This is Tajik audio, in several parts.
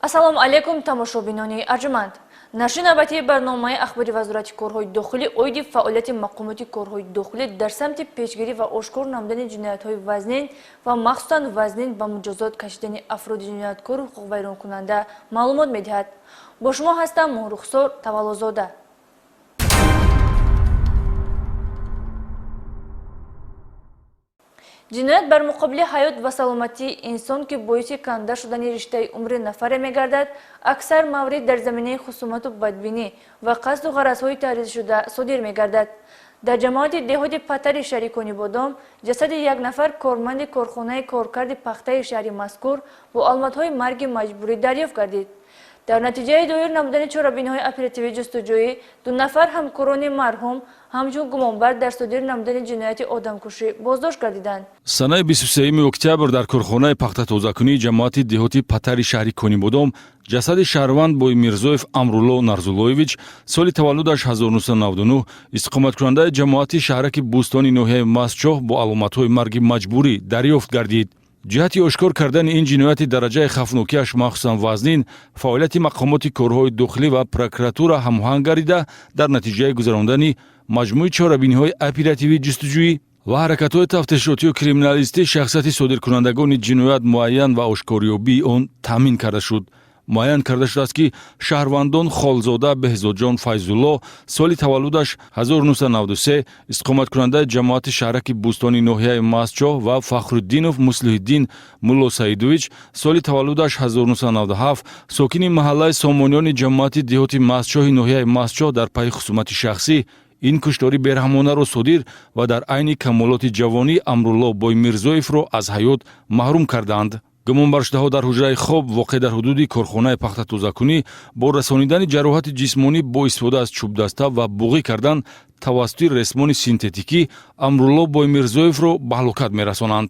Ассалому алейкум тамошобинони арҷуманд. Нашри навбатии барномаи ахбори Вазорати корҳои дохилӣ оиди фаъолияти мақомоти корҳои дохилӣ дар самти пешгирӣ ва ошкор намудани ҷиноятҳои вазнин ва махсусан вазнин ба муҷозот кашидани афроди ҷинояткору ҳуқуқвайронкунанда маълумот медиҳад. Бо шумо ҳастам Моҳрухсор Таваллузода. ҷиноят бар муқобили ҳаёт ва саломатии инсон ки боиси канда шудани риштаи умри нафаре мегардад, аксар маврид дар заминаи хусумату бадбинӣ ва қасду ғаразҳои таҳризшуда содир мегардад. Дар ҷамоати деҳоти Патари шаҳри Конибодом ҷасади як нафар корманди корхонаи коркарди пахтаи шаҳри мазкур бо аломатҳои марги маҷбурӣ дарёфт гардид. Дар натиҷаи доир намудани чорабиниҳои оперативии ҷустуҷӯӣ ду нафар ҳамкорони марҳум ҳамчун гумонбар дар содир намудани ҷинояти одамкушӣ боздошт гардиданд. Санаи 23 октябр дар корхонаи пахтатозакунии ҷамоати деҳоти Патари шаҳри Конибодом ҷасади шаҳрванд Боймирзоев Амрулло Нарзуллоевич соли таваллудаш 1999 истиқоматкунандаи ҷамоати шаҳраки Бӯстони ноҳияи Мастчоҳ бо аломатҳои марги маҷбурӣ дарёфт гардид. ҷиҳати ошкор кардани ин ҷинояти дараҷаи хавфнокиаш махсусан вазнин, фаъолияти мақомоти корҳои дохилӣ ва прокуратура ҳамоҳанг гардида дар натиҷаи гузарондани маҷмӯи чорабиниҳои оперативии ҷустуҷӯӣ ва ҳаракатҳои тафтишотию криминалистӣ шахсияти содиркунандагони ҷиноят муайян ва ошкориёбии он таъмин карда шуд. муайян карда шудааст ки шаҳрвандон Холзода Беҳзодҷон Файзулло соли таваллудаш 1993 истиқоматкунандаи ҷамоати шаҳраки Бӯстони ноҳияи Мастчоҳ ва Фахруддинов Муслиҳиддин Мулло Саидович соли таваллудаш 1997 сокини маҳаллаи Сомонёни ҷамоати деҳоти Мастчоҳи ноҳияи Мастчоҳ дар пайи хусумати шахсӣ ин куштори бераҳмонаро содир ва дар айни камолоти ҷавонӣ Амрулло Боймирзоевро аз ҳаёт маҳрум карданд. гумонбаршудаҳо дар ҳуҷраи хоб воқеъ дар ҳудуди корхонаи пахтатозакунӣ бо расонидани ҷароҳати ҷисмонӣ бо истифода аз чӯбдаста ва буғӣ кардан тавассути ресмони синтетикӣ Амрулло Боймирзоевро ба ҳалокат мерасонанд.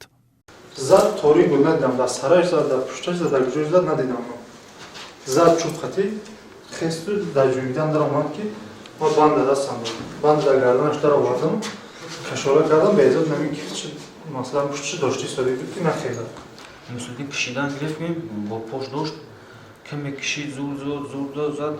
Зад торик буд надидам, дар сараш зад, дар пушташ зад, дар ҷӯш зад надидам. Зад чӯб хати хесту дар ҷӯйидан дар омад ки ма банда дастам буд. Банда дар гарданаш дар овардам, кашора кардам, беъзат намин ки масалан пушташ дошти истода буд ки нахезад. Муслим кишидан гирифтем, бо пош дошт, каме кишид зур зад,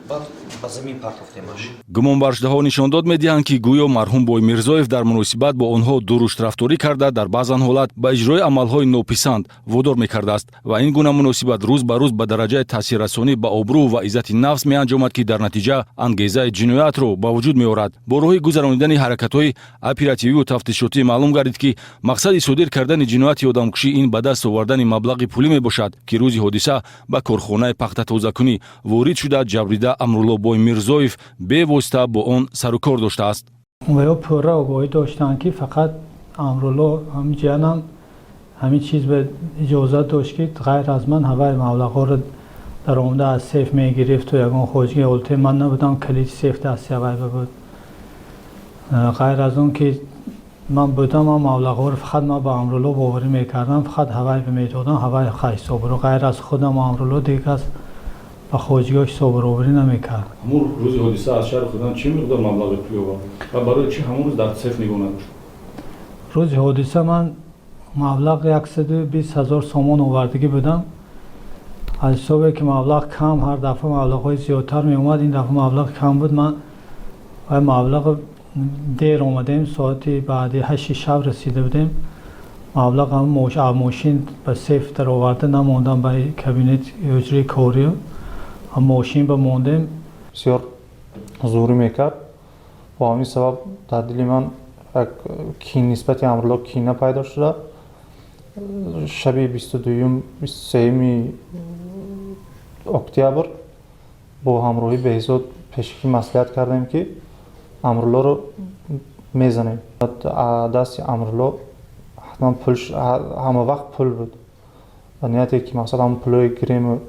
баъд ба замин партофтем аш. гумонбаршудаҳо нишондод медиҳанд ки гӯё марҳум Боймирзоев дар муносибат бо онҳо дурушт-рафторӣ карда дар баъзан ҳолат ба иҷрои амалҳои нописанд водор мекардааст ва ин гуна муносибат рӯз ба рӯз ба дараҷаи таъсиррасонӣ ба обрӯ ва иззати нафс меанҷомад ки дар натиҷа ангезаи ҷиноятро ба вуҷуд меорад. бо роҳи гузарондани ҳаракатҳои оператививу тафтишотӣ маълум гардид ки мақсади содир кардани ҷинояти одамкушӣ ин ба даст овардани маблағи пулӣ мебошад ки рӯзи ҳодиса ба корхонаи пахтатозакунӣ ворид шуда ҷабрида Амрулло Боймирзоев бевосита бо он сару кор доштааст. ва пурра огоҳӣ доштанд ки фақат Амрулло ҷиянам ҳамин чиз ба иҷозат дошт ки ғайр аз ман ҳавай маблағҳоро дар омада аз сейф мегирифт ва ягон хоҷиги олте ман набудам калиди сейф дасти ҳавай буд. ғайр аз он ки ман будам ман маблағҳоро фақат ман ба Амрулло боварӣ мекардам, фақат ҳавай медодам, ҳавай ҳисобро ғайр аз худам Амрулло дигар кас ба хоҷигиҳо ҳисобробарӣ намекард. ҳамун рӯзи ҳодиса аз шаҳри худан чӣ миқдор маблағи пулӣ овард ва барои чӣ ҳамун рӯз дар сейф нигоҳ надошт? рӯзи ҳодиса ман маблағ 120 000 сомон овардагӣ будам. аз ҳисобе ки маблағ кам, ҳар дафъа маблағҳои зиёдтар меомад, ин дафъа маблағ кам буд. ман ва маблағ дер омадем, соати баъди 8 шаб расида будем. маблағ мошин ба сейф дароварда намондам ба кабинет ҳуҷраи корӣ мошин ба мондем. бисёр зӯрӣ мекард. бо ҳамин сабаб дар дили ман нисбати Амрулло кина пайдо шуда. шаби 22-23 октябр бо ҳамроҳи Беҳзод пешакӣ маслиҳат кардем ки Амруллоро мезанем. дасти Амрулло ҳатман пул, ҳама вақт пул буд. ва нияте ки мақсад ҳамон пулҳои гирему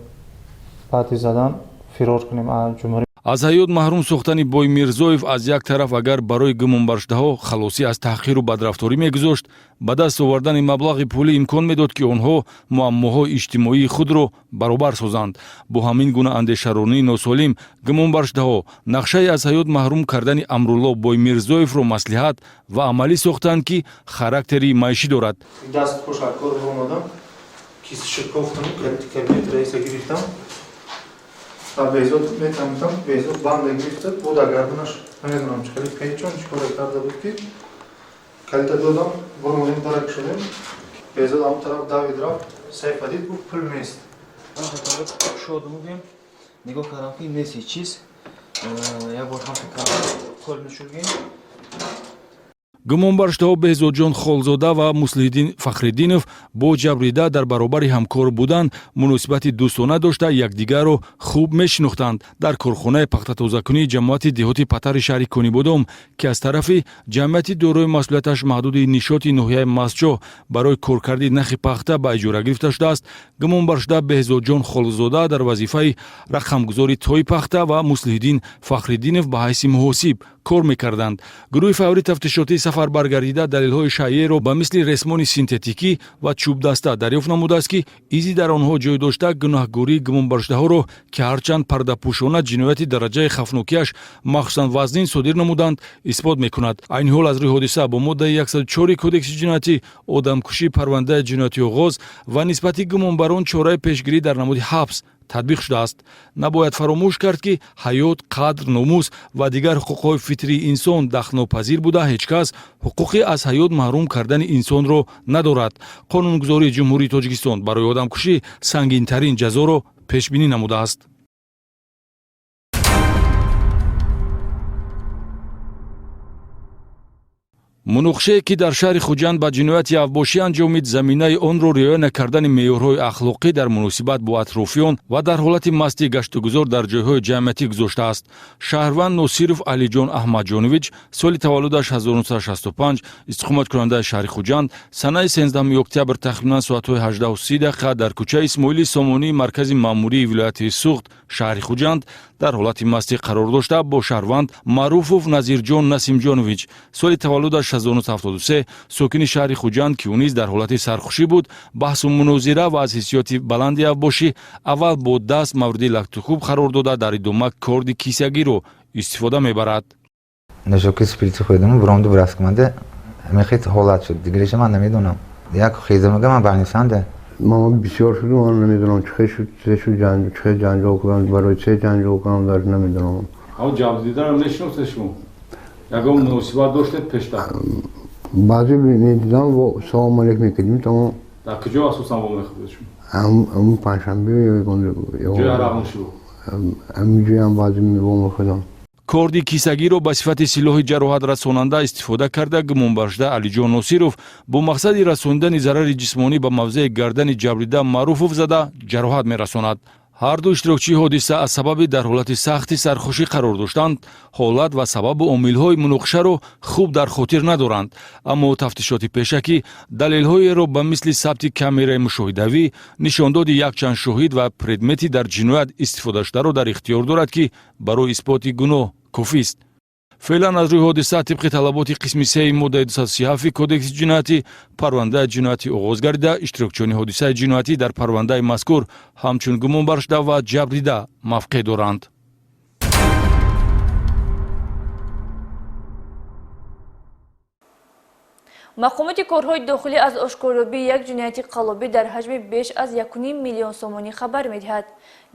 баъди задан фирор кунем аз ҷумҳурӣ. аз ҳаёт маҳрум сохтани Боймирзоев аз як тараф агар барои гумонбаршудаҳо халосӣ аз таҳқиру бадрафторӣ мегузошт, ба даст овардани маблағи пулӣ имкон медод ки онҳо муаммоҳои иҷтимоии худро баробар созанд. бо ҳамин гуна андешаронии носолим гумонбаршудаҳо нақшаи аз ҳаёт маҳрум кардани Амрулло Боймирзоевро маслиҳат ва амалӣ сохтанд ки характери маишӣ дорад. даст хушаккор омадам کیسه کوفتم کلیت رئیس گرفتم و بیزود میتونم بیزود باند گرفته بود گردنش نمیدونم چیکار پیچون چیکار کرده بود که کلیت دادم برون درک شدیم بیزود آن طرف داوید رفت سیف دید بود پول میست شد بودیم نگاه کردم که نیست چیز یک بار هم فکر کردم کل میشورگیم гумонбаршдаҳо беҳзодҷон холзода ва муслиҳиддин фахриддинов бо ҷабрида дар баробари ҳамкор будан муносибати дӯстона дошта якдигарро хуб мешинохтанд. дар корхонаи пахтатозакунии ҷамоати деҳоти патари шаҳри конибодом ки аз тарафи ҷамъияти дорои масъулияташ маҳдуди нишоти ноҳияи масҷоҳ барои коркарди нахи пахта ба иҷора гирифта шудааст, гумонбаршуда беҳзодҷон холзода дар вазифаи рақамгузори тои пахта ва муслиҳиддин фахриддинов ба ҳайси муҳосиб кор мекарданд. гурӯҳи фаври тафтишотии сафар баргардида далелҳои шайъеро ба мисли ресмони синтетикӣ ва чӯбдаста дарёфт намудааст ки изи дар онҳо ҷой дошта гунаҳгории гумонбаршудаҳоро ки ҳарчанд пардапӯшона ҷинояти дараҷаи хафнокиаш махсусан вазнин содир намуданд исбот мекунад. айни ҳол аз рӯи ҳодиса бо моддаи 104 кодекси ҷиноятӣ одамкушӣ парвандаи ҷинояти оғоз ва нисбати гумонбарон чораи пешгирӣ дар намуди ҳабс татбиқ шудааст. набояд фаромӯш кард ки ҳаёт, қадр, номус ва дигар ҳуқуқҳои фитрии инсон дахнопазир буда ҳеҷ кас ҳуқуқи аз ҳаёт маҳрум кардани инсонро надорад. қонунгузории ҷумҳурии Тоҷикистон барои одамкушӣ сангинтарин ҷазоро пешбинӣ намудааст. муноқишае ки дар шаҳри хуҷанд ба ҷинояти авбошӣ анҷомид заминаи онро риоя накардани меъёрҳои ахлоқӣ дар муносибат бо атрофиён ва дар ҳолати мастӣ гаштугузор дар ҷойҳои ҷамъиятӣ гузоштааст. шаҳрванд Носиров Алиҷон Аҳмадҷонович соли таваллудаш 1965 истиқоматкунандаи шаҳри Хуҷанд санаи 13 октябр тахминан соатҳои 18:30 дар кӯчаи Исмоили Сомонии маркази маъмурии вилояти Суғд шаҳри Хуҷанд дар ҳолати мастӣ қарор дошта бо шаҳрванд Маъруфов Назирҷон Насимҷонович соли таваллудаш 1973 сокини шаҳри Хуҷанд ки ӯ низ дар ҳолати сархушӣ буд баҳсу мунозира ва аз ҳиссиёти баланди авбошӣ аввал бо даст мавриди лактухуб қарор дода дар идома корди кисягиро истифода мебарад. нӯшокӣ спирти хӯридам биромду бираскамаде мехит ҳолат шуд дигариш ман намедонам як хеза мегам ман барнисанде ما بسیار شده من نمیدونم چه جنجال کنم برای چه جنجال کنم در نمیدونم ҳаво ҷабдидидарам нешинохте шумо ягон муносибат доштед пештар بعضی میدیدم و سلام علیک میکردیم تمام дар куҷо асосан вомехӯред шумо همون پنجشنبه ҷои арағнушӯ همینجوری هم بعضی میخوردم корди кисагиро ба сифати силоҳи ҷароҳатрасонанда истифода карда гумонбаршуда Алиҷон Носиров бо мақсади расонидани зарари ҷисмонӣ ба мавзеи гардани ҷабрида Маъруфов зада ҷароҳат мерасонад. ҳар ду иштирокчии ҳодиса аз сабаби дар ҳолати сахти сархушӣ қарор доштанд ҳолат ва сабабу омилҳои муноқишаро хуб дар хотир надоранд, аммо тафтишоти пешакӣ далелҳоеро ба мисли сабти камераи мушоҳидавӣ, нишондоди якчанд шоҳид ва предмети дар ҷиноят истифодашударо дар ихтиёр дорад ки барои исботи гуноҳ кофист. феълан аз рӯи ҳодиса тибқи талаботи қисми 3 моддаи 237 кодекси ҷиноятӣ парвандаи ҷиноятӣ оғоз гардида иштирокчиёни ҳодисаи ҷиноятӣ дар парвандаи мазкур ҳамчун гумонбаршуда ва ҷабрида мавқеъ доранд. мақомоти корҳои дохилӣ аз ошкоробии як ҷинояти қаллобӣ дар ҳаҷми беш аз 1.5 миллион сомонӣ хабар медиҳад.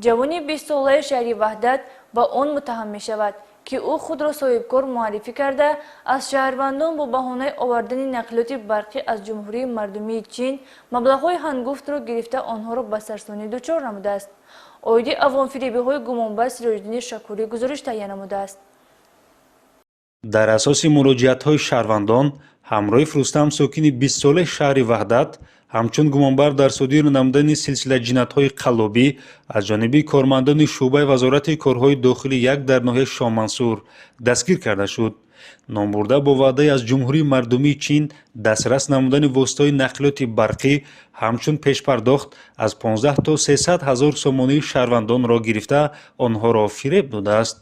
ҷавони 20 солаи шаҳри Ваҳдат ба он муттаҳам мешавад ки ӯ худро соҳибкор муаррифӣ карда аз шаҳрвандон бо баҳонаи овардани нақлиёти барқӣ аз ҷумҳурии мардумии Чин маблағҳои ҳангуфтро гирифта онҳоро ба сарсонӣ дучор намудааст. оиди авонфиребиҳои гумонбар Сироҷиддини Шакурӣ гузориш таҳия намудааст. дар асоси муроҷиатҳои шаҳрвандон ҳамроҳи Рустам сокини 20 солаи шаҳри Ваҳдат ҳамчун гумонбар дар содир намудани силсила ҷиноятҳои қаллобӣ аз ҷониби кормандони шуъбаи вазорати корҳои дохилӣ як дар ноҳияи Шоҳмансур дастгир карда шуд. номбурда бо ваъдаи аз ҷумҳурии мардумии Чин дастрас намудани воситаҳои нақлиёти барқӣ ҳамчун пешпардохт аз 15 то 300 ҳазор сомонии шаҳрвандонро гирифта онҳоро фиреб додааст.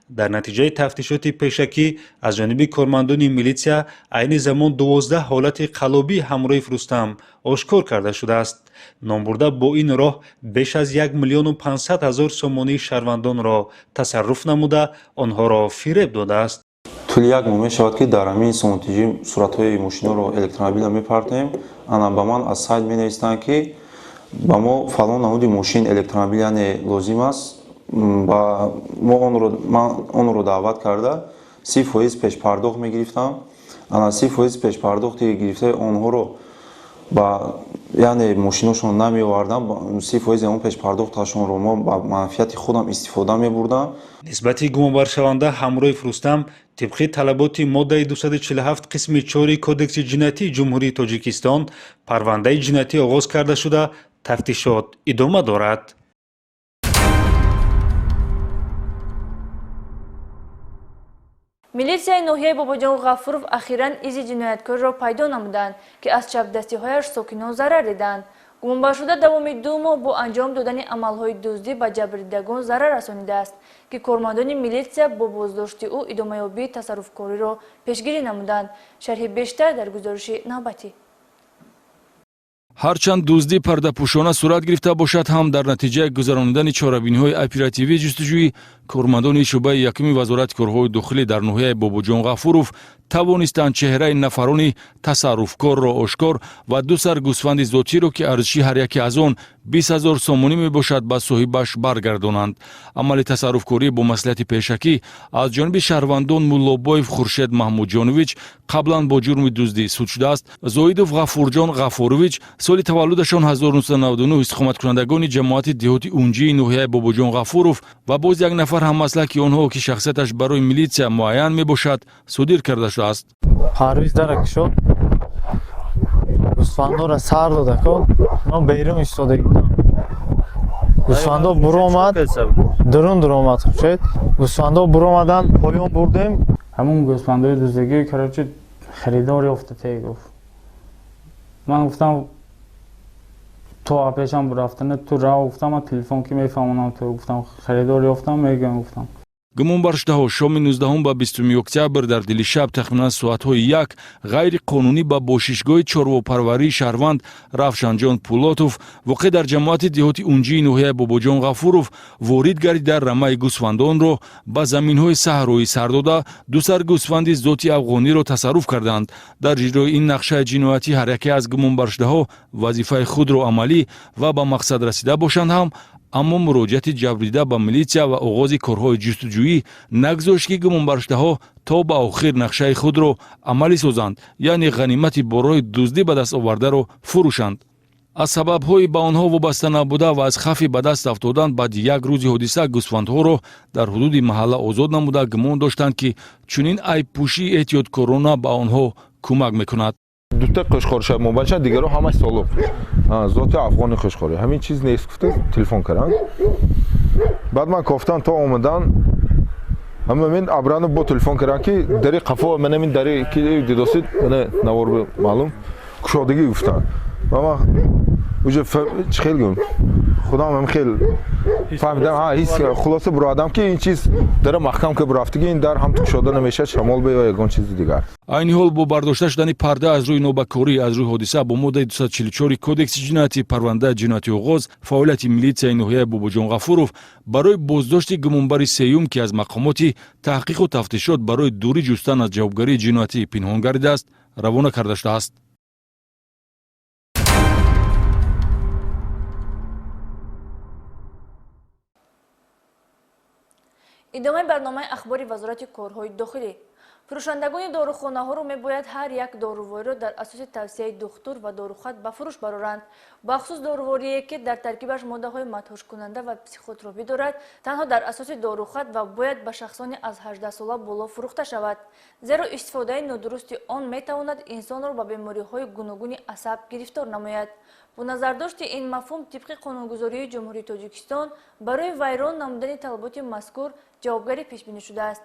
дар натиҷаи тафтишоти пешакӣ аз ҷониби кормандони милитсия айни замон 12 ҳолати қаллобии ҳамроҳи Рустам ошкор карда шудааст. номбурда бо ин роҳ беш аз 1 миллиону 500 ҳазор сомонии шаҳрвандонро тасарруф намуда онҳоро фиреб додааст. тӯли як моҳ мешавад ки дар ҳамин соатиҷӣ суратҳои мошинаро электромобилро мепартем. ана ба ман аз сайт менавистанд ки ба мо фалон намуди мошин электромобил яъне лозим аст ба мо ман онро даъват карда 30% пешпардохт мегирифтам ана 30% пешпардохти гирифтаи онҳоро ба яъне мошиношон намеовардам 30% он пешпардохташонро мо ба манфиати худам истифода мебурдам. нисбати гумонбаршаванда ҳамроев рустам тибқи талаботи моддаи 247 қисми 4 кодекси ҷиноятии ҷумҳурии тоҷикистон парвандаи ҷиноятӣ оғоз карда шуда тафтишот идома дорад. милисияи ноҳияи Бобоҷон Ғафуров ахиран изи ҷинояткорро пайдо намуданд, ки аз чапдастиҳояш сокинон зарар диданд. гумонбаршуда давоми 2 моҳ бо анҷом додани амалҳои дуздӣ ба ҷабрдидагон зарар расонидааст, ки кормандони милисия бо боздошти ӯ идомаёбии тасарруфкориро пешгирӣ намуданд. шарҳи бештар дар гузориши навбатӣ. ҳарчанд дуздӣ пардапӯшона сурат гирифта бошад ҳам дар натиҷаи гузарондани чорабиниҳои оперативии ҷустуҷӯӣ кормандони шӯъбаи якуми вазорати корҳои дохилӣ дар ноҳияи Бобоҷон Ғафуров тавонистанд чеҳраи нафарони тасарруфкорро ошкор ва 2 сар гӯсфанди зотиро ки арзиши ҳар яке аз он 20 000 сомонӣ мебошад ба соҳибаш баргардонанд. амали тасарруфкорӣ бо маслиҳати пешакӣ аз ҷониби шаҳрвандон Муллобоев Хуршед Маҳмудҷонович қаблан бо ҷурми дуздӣ суд шудааст. Зоидов Ғафурҷон Ғафурович соли таваллудашон 1999 истиқоматкунандагони ҷамоати деҳоти унҷии ноҳияи Бобоҷон Ғафуров ва боз як нафар ҳаммаслаки онҳо ки шахсияташ барои милитсия муайян мебошад судир карда шудааст. парвиз дарак шуд гӯсфандора сар дода ко ман берун истода будам. гӯсфандо буромад дурун дуромад хушед гӯсфандо буромадан поён бурдем ҳамун гӯсфандои дуздагӣ карочи харидор ёфта те гуфт ман гуфтам то апешам рафтане ту рав гуфтам ман телефон ки мефаҳмонам то гуфтам харидор ёфтам мегӯям гуфтам. гумонбаршудаҳо шоми 19 ба 20 октябр дар дили шаб тахминан соатҳои 1 ғайриқонунӣ ба бошишгоҳи чорвопарварии шаҳрванд Равшанҷон Пулотов воқеъ дар ҷамоати деҳоти унҷии ноҳияи Бобоҷон Ғафуров ворид гардида рамаи гӯсфандонро ба заминҳои саҳроӣ сар дода 2 сар гӯсфанди зоти афғониро тасарруф карданд. дар иҷрои ин нақшаи ҷиноятӣ ҳар яке аз гумонбаршудаҳо вазифаи худро амалӣ ва ба мақсад расида бошанд ҳам аммо муроҷиати ҷабрдида ба милитсия ва оғози корҳои ҷустуҷӯӣ нагзошт ки гумонбаршудаҳо то ба охир нақшаи худро амалӣ созанд, яъне ғанимати борои дуздӣ ба даст овардаро фурӯшанд. аз сабабҳои ба онҳо вобаста набуда ва аз хавфи ба даст афтодан баъди як рӯзи ҳодиса гӯсфандҳоро дар ҳудуди маҳалла озод намуда гумон доштанд ки чунин айбпӯшии эҳтиёткорона ба онҳо кӯмак мекунад. дута қушхорша мобача дигаро ҳамаш солоб зоти афғони қушхори ҳамин чиз нест гуфта телефон кардан баъд ман кофтан то омадан ҳама мен абрану бо телефон кардан ки дари қафо манамин дари ки дидосид мана навор маълум кушодагӣ гуфтан мама уже чхел гум худам ҳам хел фаҳмидам ҳис хулоса бурадам ки ин чиз дара маҳкам ки бурафтаги ин дар ҳам кушода намешад шамол беё ягон чизи дигар. айни ҳол бо бардошта шудани парда аз рӯи нобакорӣ аз рӯи ҳодиса бо моддаи 244 кодекси ҷиноятӣ парвандаи ҷинояти оғоз фаъолияти милитсияи ноҳияи Бобоҷон Ғафуров барои боздошти гумонбари сеюм ки аз мақомоти таҳқиқу тафтишот барои дурӣ ҷустан аз ҷавобгарии ҷиноятӣ пинҳон гардидааст равона карда шудааст. идомаи барномаи ахбори вазорати корҳои дохилӣ. фурӯшандагони дорухонаҳоро мебояд ҳар як дорувориро дар асоси тавсияи духтур ва дорухат ба фурӯш бароранд. бахусус доруворие ки дар таркибаш моддаҳои мадҳушкунанда ва психотропӣ дорад танҳо дар асоси дорухат ва бояд ба шахсони аз 18 сола боло фурӯхта шавад, зеро истифодаи нодурусти он метавонад инсонро ба бемориҳои гуногуни асаб гирифтор намояд. бо назардошти ин мафҳум тибқи қонунгузории ҷумҳурии Тоҷикистон барои вайрон намудани талаботи мазкур ҷавобгарӣ пешбинӣ шудааст.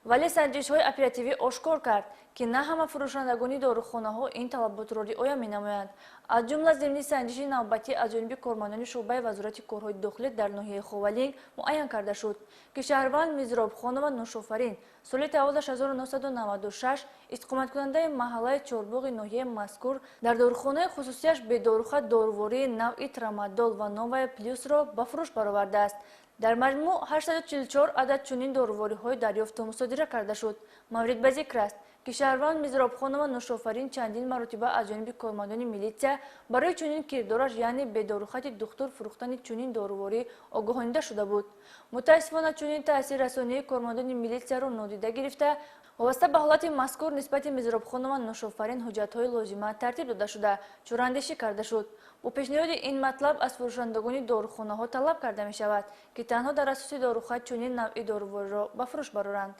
вале санҷишҳои оперативӣ ошкор кард ки на ҳама фурӯшандагони дорухонаҳо ин талаботро риоя менамоянд. аз ҷумла зимни санҷиши навбатӣ аз ҷониби кормандони шӯъбаи вазорати корҳои дохилӣ дар ноҳияи Ховалинг муайян карда шуд ки шаҳрванд Мизробхонова Нушофарин соли таваллудаш 1996 истиқоматкунандаи маҳаллаи Чорбоғи ноҳияи мазкур дар дорухонаи хусусияш бедорухат дорувории навъи Трамадол ва Новая Плюсро ба фурӯш баровардааст. дар маҷмӯъ 844 адад чунин дорувориҳои дарёфту мусодира карда шуд. маврид ба зикр аст که شهروند میزرابخانова نوشافرین چندین مرتبه از جانب کارمندان میلیتسیا برای چنین کردارش یعنی به داروخانه دکتر فروختن چنین داروواری آگاهانیده شده بود. متاسفانه چنین تاثیر رسانی کارمندان میلیتسیا را نادیده گرفته وابسته به حالت مذکور نسبت میزرابخانова نوشافرین حجت‌های لازمه ترتیب داده شده چوراندهی کرده شد. با پیشنهاد این مطلب از فروشندگان داروخانه‌ها طلب کرده می شود که تنها در اساس داروخانه چنین نوع داروواری را به فروش برآورند.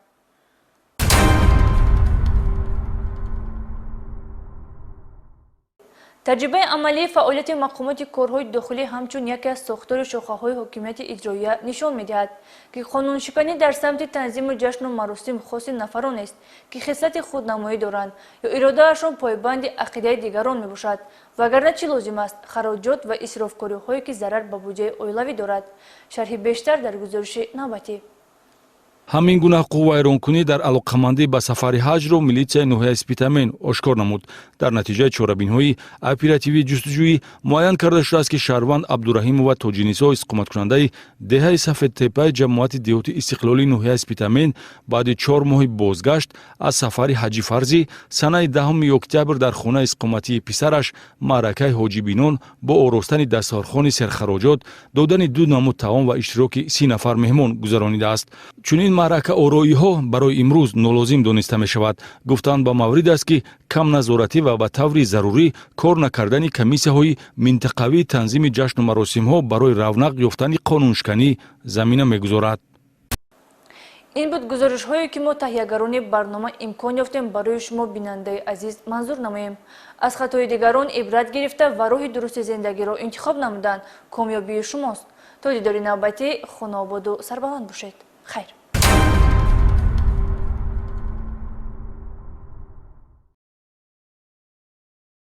تجربه عملی فعالیت مقامات کارهای داخلی همچون یکی از ساختار شاخه‌های حاکمیت اجراییه نشان می‌دهد که قانونشکنی در سمت تنظیم جشن و مراسم خاص نفران است که خصلت خودنمایی دارند یا اراده‌شان پایبند عقیده دیگران میباشد وگرنه چه لازم است خراجات و اسرافکاری‌هایی که ضرر به بودجه اولوی دارد. شرح بیشتر در گزارش نوبتی. ҳамин гуна қуввайронкунӣ дар алоқамандӣ ба сафари ҳаҷро милитсияи ноҳияи спитамен ошкор намуд. дар натиҷаи чорабинҳои оперативии ҷустуҷӯӣ муайян карда шудааст ки шаҳрванд абдурахимова тоҷинисо иқоматкунандаи деҳаи сафедтепаи ҷамоати деҳоти истиқлолии ноҳияи спитамен баъди 4 моҳи бозгашт аз сафари ҳаҷи фарзӣ санаи 10 октябр дар хонаи иқоматии писараш маъракаи ҳоҷибинон бо оростани дастархони серхароҷот додани 2 намуд таом ва иштироки 30 нафар меҳмон гузаронидааст. чунин маърака ороиҳо барои имрӯз нолозим дониста мешавад. гуфтанд ба маврид аст ки камназоратӣ ва ба таври зарурӣ кор накардани комиссияҳои минтақавии танзими ҷашну маросимҳо барои равнақ ёфтани қонуншиканӣ замина мегузорад. این بود گزارش هایی که ما تهیه‌گران برنامه امکان یافتیم برای شما بیننده عزیز منظور نماییم. از خطای دیگران عبرت گرفته و راه درست زندگی را انتخاب نمودن کامیابی شماست. تا دیدار نوبتی خانه آباد و سربلند باشید. خیر.